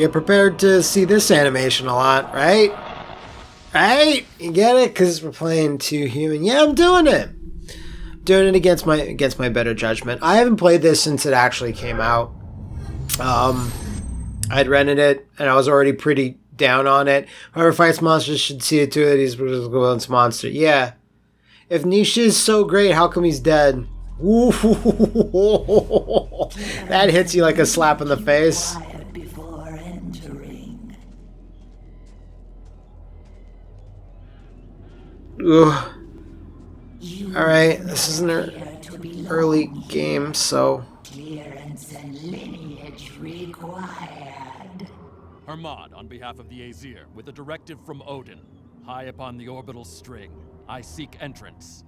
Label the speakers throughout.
Speaker 1: Get prepared to see this animation a lot, right? Right? You get it? Because we're playing 2 human. Yeah, I'm doing it. Doing it against my better judgment. I haven't played this since it actually came out. I'd rented it, and I was already pretty down on it. Whoever fights monsters should see it too that he's a monster. Yeah. If Niche is so great, how come he's dead? Ooh. That hits you like a slap in the face. Ugh. Alright, this is an early game, so...
Speaker 2: Clearance and lineage required.
Speaker 3: Hermod, on behalf of the Aesir, with a directive from Odin. High upon the orbital string, I seek entrance.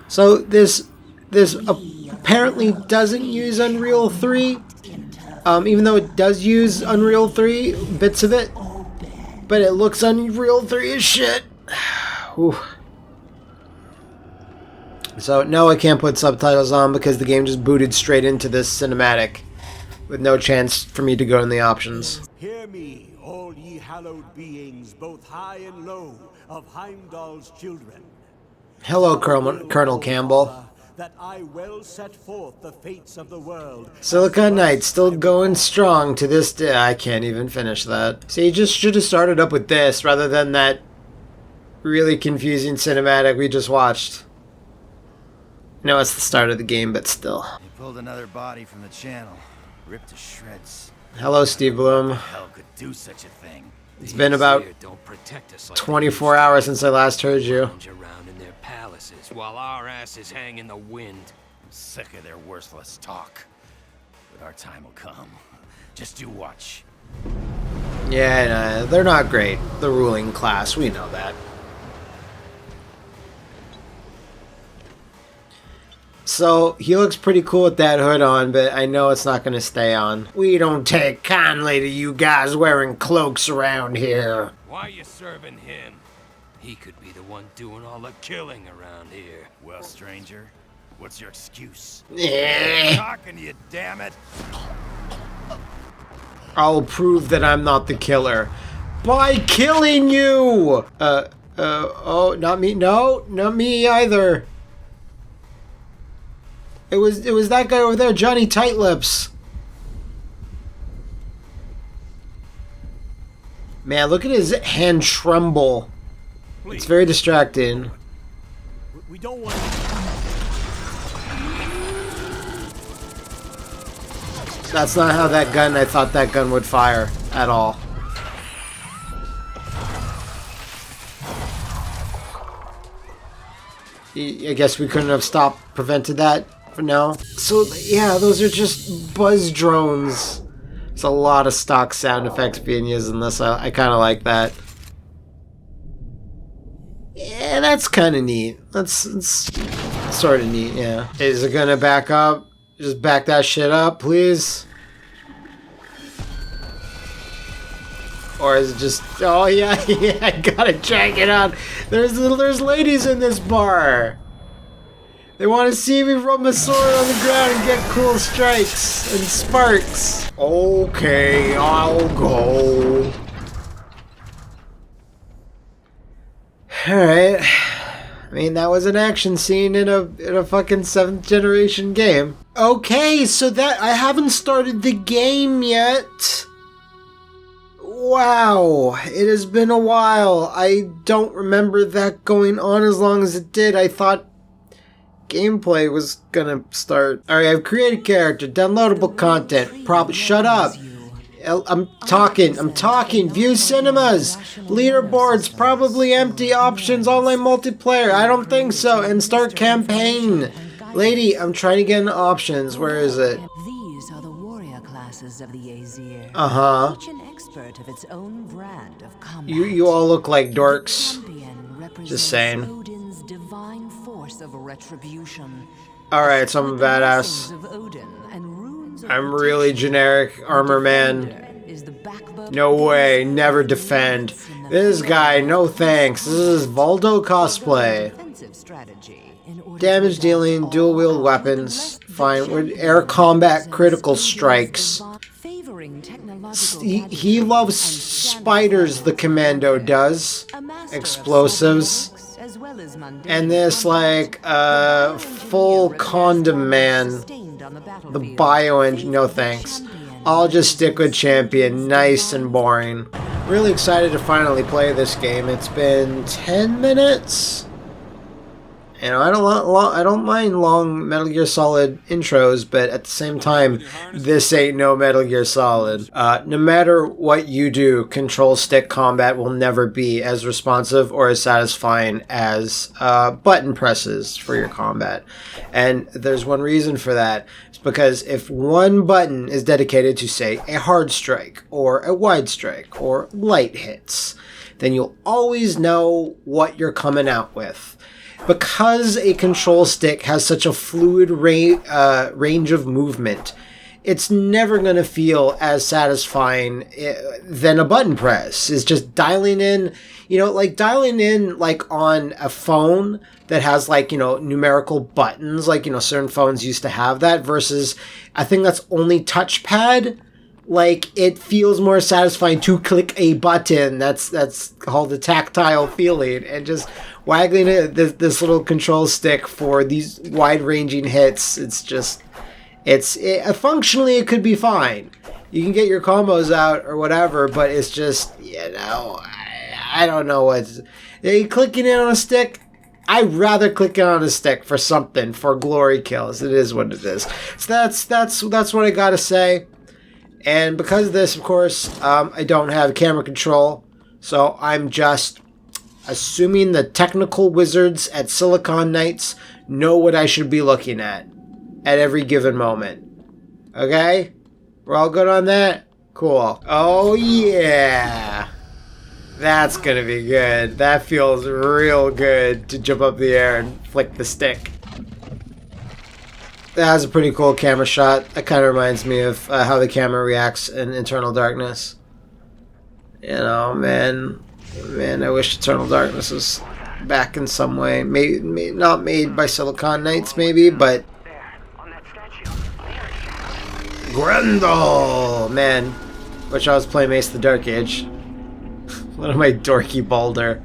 Speaker 1: So this apparently doesn't use Unreal 3, even though it does use Unreal 3, bits of it, but it looks Unreal 3 as shit. Whew. So no, I can't put subtitles on because the game just booted straight into this cinematic with no chance for me to go in the options.
Speaker 4: Hear me, all ye hallowed beings, both high and low, of Heimdall's children.
Speaker 1: Hello, Colonel Campbell.
Speaker 4: That I well set forth the fates of the world.
Speaker 1: Silicon Knight still going strong to this day. I can't even finish that. See, you just should have started up with this rather than that really confusing cinematic we just watched. No, it's the start of the game, but still.
Speaker 5: They pulled another body from the channel, ripped to shreds.
Speaker 1: Hello, Steve Bloom.
Speaker 5: Who the hell could do such a thing?
Speaker 1: It's been about 24 hours since I last heard you.
Speaker 6: Around in their palaces while our asses hang in the wind.
Speaker 5: I'm sick of their worthless talk. But our time will come. Just you watch.
Speaker 1: Yeah, no, they're not great. The ruling class, we know that. So, he looks pretty cool with that hood on, but I know it's not going to stay on. We don't take kindly to you guys wearing cloaks around here.
Speaker 6: Why are you serving him? He could be the one doing all the killing around here.
Speaker 5: Well, stranger, what's your excuse?
Speaker 1: Yeah.
Speaker 5: Talking to you, damn it!
Speaker 1: I'll prove that I'm not the killer by killing you! Oh, not me. No, not me either. It was that guy over there, Johnny Tightlips. Man, look at his hand tremble.
Speaker 4: Please.
Speaker 1: It's very distracting.
Speaker 4: We don't want.
Speaker 1: That's not how that gun, I thought that gun would fire at all. I guess we couldn't have prevented that for now. So yeah, those are just buzz drones. There's a lot of stock sound effects being used in this. I kind of like that. Yeah, that's kind of neat. That's sort of neat, yeah. Is it gonna back up? Just back that shit up, please. Or is it just, oh yeah, yeah, I gotta drag it on. There's ladies in this bar. They want to see me rub my sword on the ground and get cool strikes and sparks. Okay, I'll go. Alright. I mean, that was an action scene in a fucking 7th generation game. Okay, so that, I haven't started the game yet. Wow, it has been a while. I don't remember that going on as long as it did. I thought gameplay was gonna start. Alright, I've created character, downloadable content, shut up. I'm talking, view cinemas, leaderboards, probably empty options, online multiplayer, I don't think so, and start campaign. Lady, I'm trying to get into options, where is it?
Speaker 2: These are the warrior classes of the Aesir.
Speaker 1: Uh-huh.
Speaker 2: Each an expert of its own brand of combat.
Speaker 1: You all look like dorks. Just saying.
Speaker 2: Odin's divine force of retribution.
Speaker 1: Alright, so I'm a badass. I'm really generic armor man. No way, never defend. This guy, no thanks. This is Voldo cosplay. Damage dealing, dual wield weapons. Fine, with air combat critical strikes.
Speaker 2: towering technological
Speaker 1: he loves spiders, the commando does. Explosives.
Speaker 2: as well as mundane
Speaker 1: And this, like, full condom man. The bio-engine, no thanks. I'll just stick with champion, nice and boring. Really excited to finally play this game. It's been 10 minutes. You know, I don't mind long Metal Gear Solid intros, but at the same time, this ain't no Metal Gear Solid. No matter what you do, control stick combat will never be as responsive or as satisfying as button presses for your combat. And there's one reason for that. It's because if one button is dedicated to, say, a hard strike, or a wide strike, or light hits, then you'll always know what you're coming out with. Because a control stick has such a fluid range of movement, it's never going to feel as satisfying than a button press. It's just dialing in, you know, like dialing in like on a phone that has like, you know, numerical buttons, like, you know, certain phones used to have that, versus I think that's only touchpad. Like, it feels more satisfying to click a button. That's called the tactile feeling, and just waggling this little control stick for these wide-ranging hits. Functionally it could be fine. You can get your combos out or whatever, but it's just, you know, I don't know what's... Are you clicking it on a stick? I'd rather click it on a stick for something, for glory kills. It is what it is. So that's what I gotta say. And because of this, of course, I don't have camera control, so I'm just assuming the technical wizards at Silicon Knights know what I should be looking at every given moment. Okay? We're all good on that? Cool. Oh, yeah. That's gonna be good. That feels real good to jump up the air and flick the stick. That has a pretty cool camera shot. That kind of reminds me of how the camera reacts in Eternal Darkness. You know, man, I wish Eternal Darkness was back in some way. Maybe not made by Silicon Knights, maybe, but Grendel, man. Wish I was playing Ace the Dark Age. What am I, dorky Balder?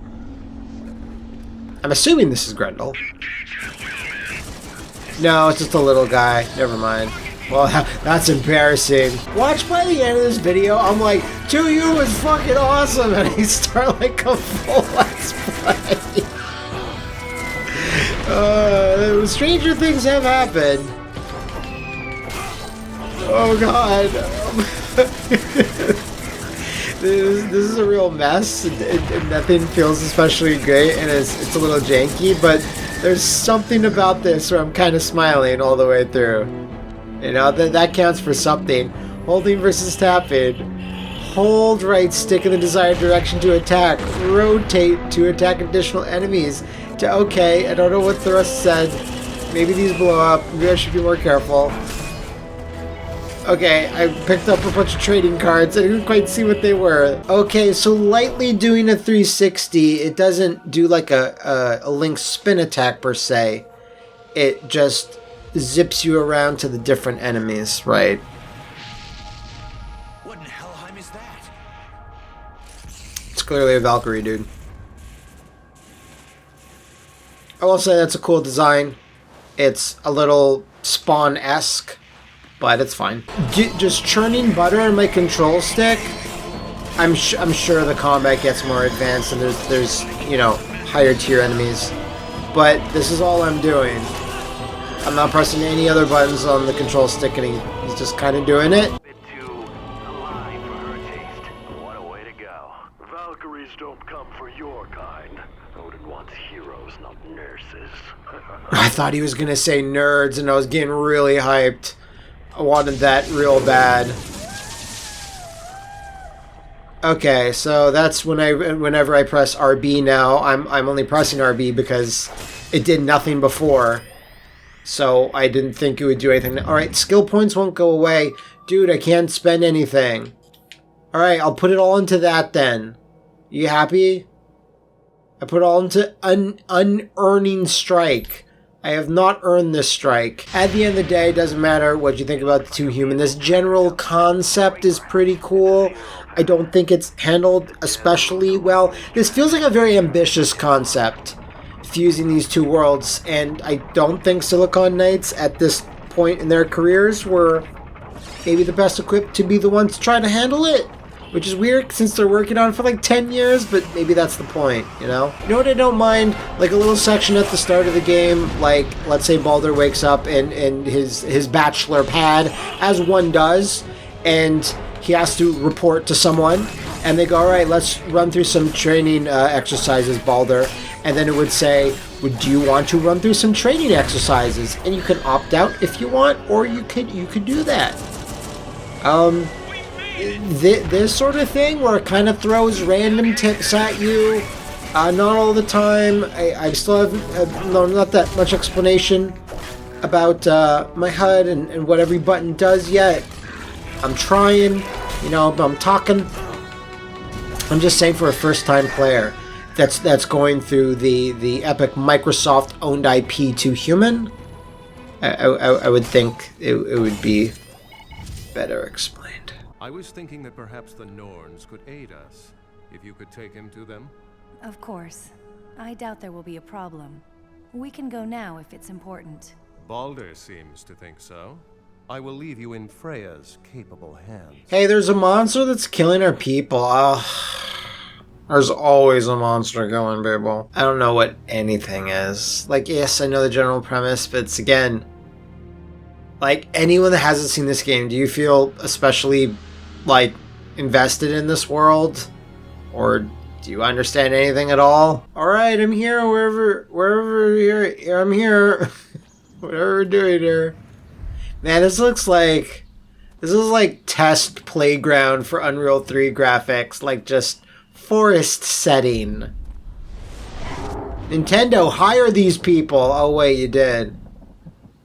Speaker 1: I'm assuming this is Grendel. No, it's just a little guy. Never mind. Well, that's embarrassing. Watch by the end of this video, I'm like, "To you is fucking awesome," and I start like a full let's play. Stranger things have happened. Oh god. This is a real mess, and nothing feels especially great, and it's a little janky, but there's something about this where I'm kind of smiling all the way through. You know, that counts for something. Holding versus tapping. Hold right stick in the desired direction to attack. Rotate to attack additional enemies. Okay, I don't know what the rest said. Maybe these blow up. Maybe I should be more careful. Okay, I picked up a bunch of trading cards. I didn't quite see what they were. Okay, so lightly doing a 360, it doesn't do like a Link spin attack per se. It just zips you around to the different enemies, right?
Speaker 5: What in Helheim is that?
Speaker 1: It's clearly a Valkyrie, dude. I will say that's a cool design. It's a little Spawn-esque, but it's fine. Just churning butter in my control stick, I'm sure the combat gets more advanced and there's you know, higher tier enemies. But this is all I'm doing. I'm not pressing any other buttons on the control stick, and he's just kind of doing it.
Speaker 7: Bit too alive for her taste. What a way to go. Valkyries don't come for your kind. Odin wants heroes, not nurses.
Speaker 1: I thought he was gonna say nerds, and I was getting really hyped. I wanted that real bad. Okay, so that's whenever I press RB now, I'm only pressing RB because it did nothing before. So I didn't think it would do anything. Alright, skill points won't go away. Dude, I can't spend anything. Alright, I'll put it all into that then. You happy? I put it all into unearning strike. I have not earned this strike. At the end of the day, it doesn't matter what you think about the two human. This general concept is pretty cool. I don't think it's handled especially well. This feels like a very ambitious concept, fusing these two worlds, and I don't think Silicon Knights at this point in their careers were maybe the best equipped to be the ones to try to handle it. Which is weird since they're working on it for like 10 years, but maybe that's the point, you know? You know what I don't mind? Like a little section at the start of the game, like let's say Baldur wakes up in his bachelor pad, as one does, and he has to report to someone, and they go, alright, let's run through some training exercises, Baldur. And then it would say, do you want to run through some training exercises? And you can opt out if you want, or you could do that. This sort of thing where it kind of throws random tips at you, not all the time. I still have not that much explanation about my HUD and what every button does yet. I'm trying, you know, but I'm talking. I'm just saying, for a first-time player that's going through the epic Microsoft-owned IP to human, I would think it would be better explained.
Speaker 8: I was thinking that perhaps the Norns could aid us, if you could take him to them.
Speaker 9: Of course. I doubt there will be a problem. We can go now if it's important.
Speaker 8: Baldur seems to think so. I will leave you in Freya's capable hands.
Speaker 1: Hey, there's a monster that's killing our people. There's always a monster going, Babel. I don't know what anything is. Like, yes, I know the general premise, but it's, again, like, anyone that hasn't seen this game, do you feel especially, like, invested in this world? Or do you understand anything at all? Alright, I'm here, wherever here, I'm here. Whatever we're doing here. Man, this is like test playground for Unreal 3 graphics, like just forest setting. Nintendo, hire these people. Oh wait, you did.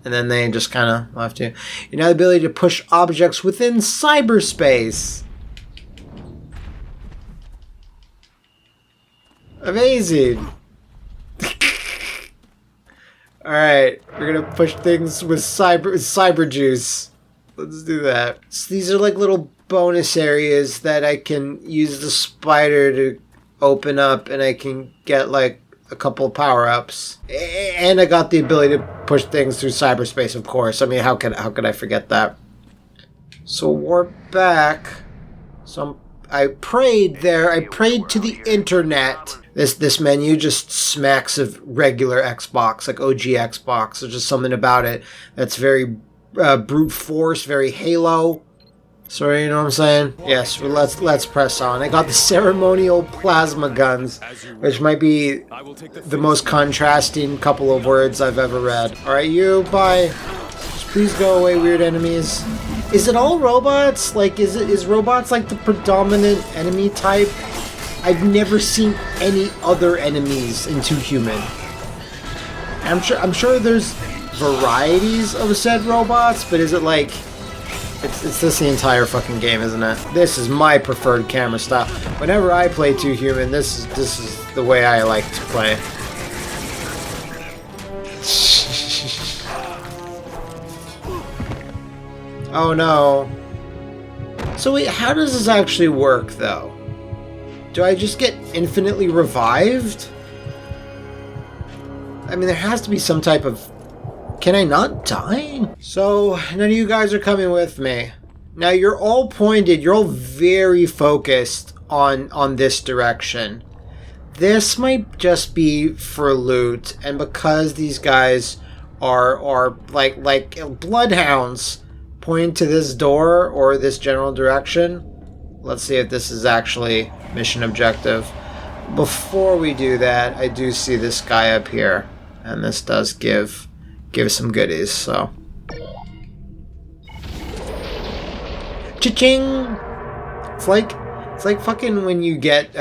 Speaker 1: And then they just kind of left you. You now have the ability to push objects within cyberspace. Amazing. Alright, we're gonna push things with cyber juice. Let's do that. So these are like little bonus areas that I can use the spider to open up, and I can get like a couple of power-ups. And I got the ability to push things through cyberspace, of course. I mean, how could I forget that? So warp back. So I prayed there. I prayed to the internet. This menu just smacks of regular Xbox, like OG Xbox. There's just something about it that's very brute force, very Halo. Sorry, you know what I'm saying? Yes, well, let's press on. I got the ceremonial plasma guns, which might be the most contrasting couple of words I've ever read. Alright, you, bye. Just please go away, weird enemies. Is it all robots? Like, is robots like the predominant enemy type? I've never seen any other enemies in 2 Human. I'm sure there's varieties of said robots, but is it like it's this the entire fucking game, isn't it? This is my preferred camera style. Whenever I play 2 Human, this is the way I like to play. Oh no. So wait, how does this actually work though? Do I just get infinitely revived? I mean, there has to be some type of... Can I not die? So, none of you guys are coming with me. Now, you're all pointed, you're all very focused on this direction. This might just be for loot, and because these guys are like bloodhounds pointing to this door or this general direction, let's see if this is actually mission objective. Before we do that, I do see this guy up here, and this does give some goodies, so. Cha-ching! It's like fucking when you get,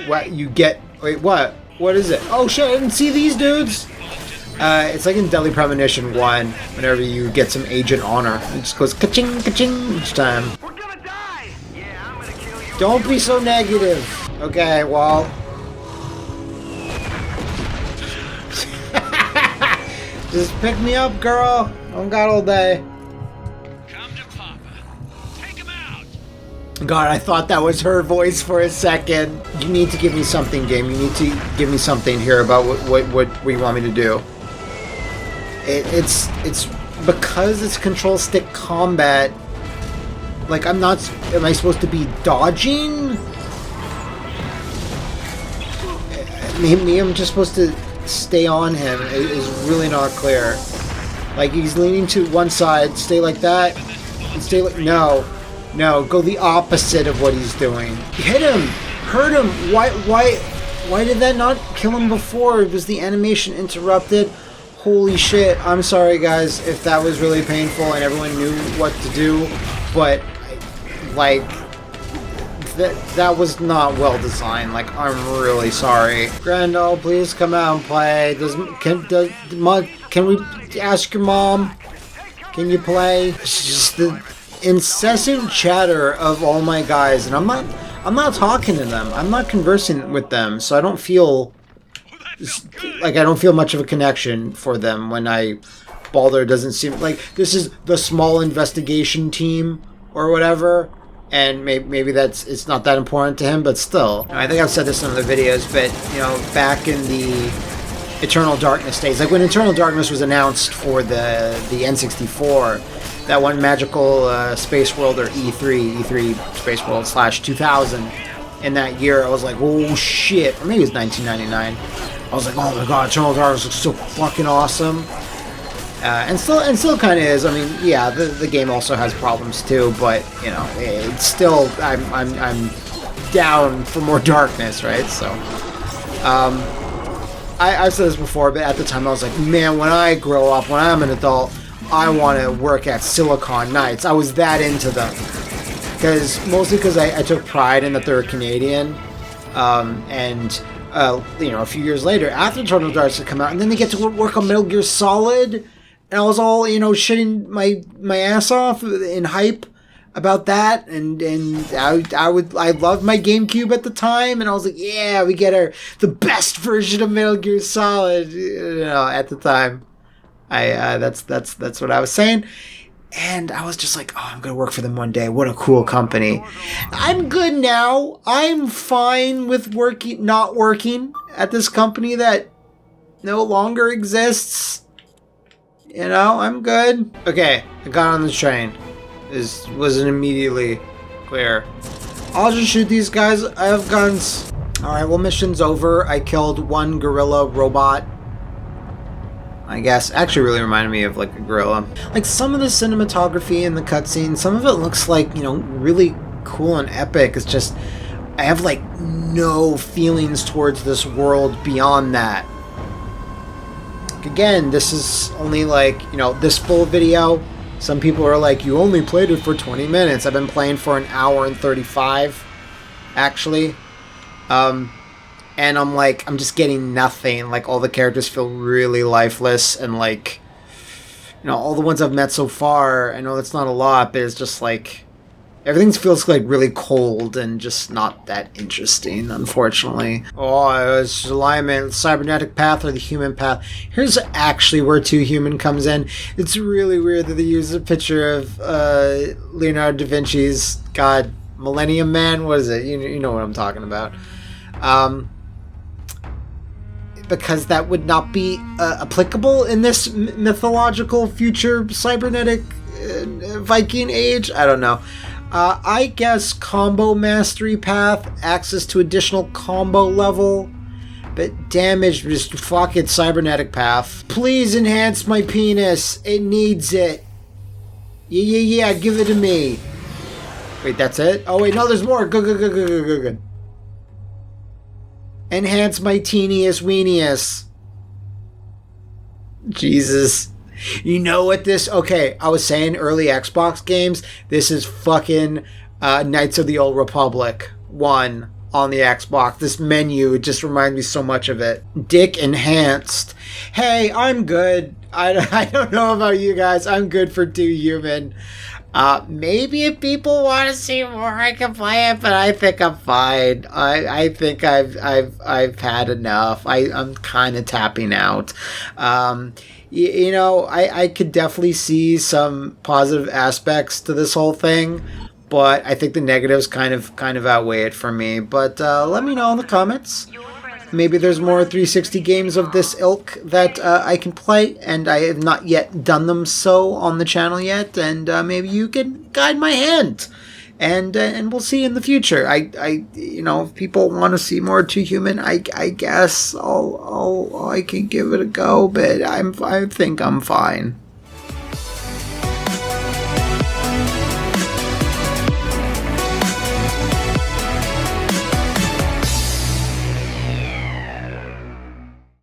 Speaker 1: wait, what? What is it? Oh shit, I didn't see these dudes! It's like in Deadly Premonition 1, whenever you get some Agent Honor. It just goes ka-ching, ka-ching each time.
Speaker 7: We're gonna die! Yeah, I'm gonna kill you.
Speaker 1: Don't be so negative. Okay, well. Just pick me up, girl. I don't got all day.
Speaker 6: Come to Papa. Take him out.
Speaker 1: God, I thought that was her voice for a second. You need to give me something, game. You need to give me something here about what you want me to do. It's because it's control stick combat. Like, I'm not... Am I supposed to be dodging? Maybe I'm just supposed to stay on him. It is really not clear. Like, he's leaning to one side. Stay like that. And stay like... No. No, go the opposite of what he's doing. Hit him! Hurt him! Why did that not kill him before? Was the animation interrupted? Holy shit. I'm sorry, guys, if that was really painful and everyone knew what to do. But... like, that was not well designed. Like, I'm really sorry. Grandall, please come out and play. Can we ask your mom? Can you play? It's just the incessant chatter of all my guys, and I'm not talking to them. I'm not conversing with them, so I don't feel much of a connection for them when Baldur doesn't seem like this is the small investigation team or whatever. And maybe it's not that important to him, but still. I think I've said this in other videos, but, you know, back in the Eternal Darkness days, like when Eternal Darkness was announced for the N64, that one magical Space World, or E3 Space World / 2000, in that year, I was like, oh shit, or maybe it was 1999. I was like, oh my god, Eternal Darkness looks so fucking awesome. And still kind of is. I mean, yeah, the game also has problems too, but you know, it's still I'm down for more darkness, right? So, I've said this before, but at the time I was like, man, when I grow up, when I'm an adult, I want to work at Silicon Knights. I was that into them, mostly because I took pride in that they're Canadian, and you know, a few years later, after Eternal Darkness had come out, and then they get to work on Metal Gear Solid. And I was all, you know, shitting my ass off in hype about that, and I loved my GameCube at the time, and I was like, yeah, we get the best version of Metal Gear Solid, you know, at the time. That's what I was saying, and I was just like, oh, I'm gonna work for them one day. What a cool company. I'm good now. I'm fine with not working at this company that no longer exists. You know, I'm good. Okay, I got on the train. This wasn't immediately clear. I'll just shoot these guys. I have guns. Alright, well, mission's over. I killed one gorilla robot. I guess. Actually really reminded me of, like, a gorilla. Like, some of the cinematography in the cutscene, some of it looks like, you know, really cool and epic. It's just, I have, like, no feelings towards this world beyond that. Again, this is only like, you know, this full video. Some people are like, you only played it for 20 minutes. I've been playing for an hour and 35, actually. And I'm like, I'm just getting nothing. Like, all the characters feel really lifeless, and like, you know, all the ones I've met so far, I know that's not a lot, but it's just like, everything feels like really cold and just not that interesting, unfortunately. Oh, it's alignment, cybernetic path or the human path. Here's actually where 2 Human comes in. It's really weird that they use a picture of Leonardo da Vinci's, God, Millennium Man? What is it? You know what I'm talking about. Because that would not be applicable in this mythological future cybernetic Viking age? I don't know. I guess combo mastery path, access to additional combo level, but damage, just fuck it, cybernetic path. Please enhance my penis. It needs it. Yeah, give it to me. Wait, that's it? Oh wait, no, there's more. Good. Enhance my teeniest weeniest. Jesus. You know what this... Okay, I was saying early Xbox games. This is fucking Knights of the Old Republic 1 on the Xbox. This menu, it just reminds me so much of it. Dick enhanced. Hey, I'm good. I don't know about you guys. I'm good for 2 Human. Maybe if people want to see more, I can play it, but I think I'm fine. I think I've had enough. I'm kind of tapping out. You know, I could definitely see some positive aspects to this whole thing, but I think the negatives kind of outweigh it for me. But let me know in the comments. Maybe there's more 360 games of this ilk that I can play, and I have not yet done them so on the channel yet, and maybe you can guide my hand, and we'll see in the future. You know, if people want to see more Too Human, I guess I can give it a go, but I think I'm fine.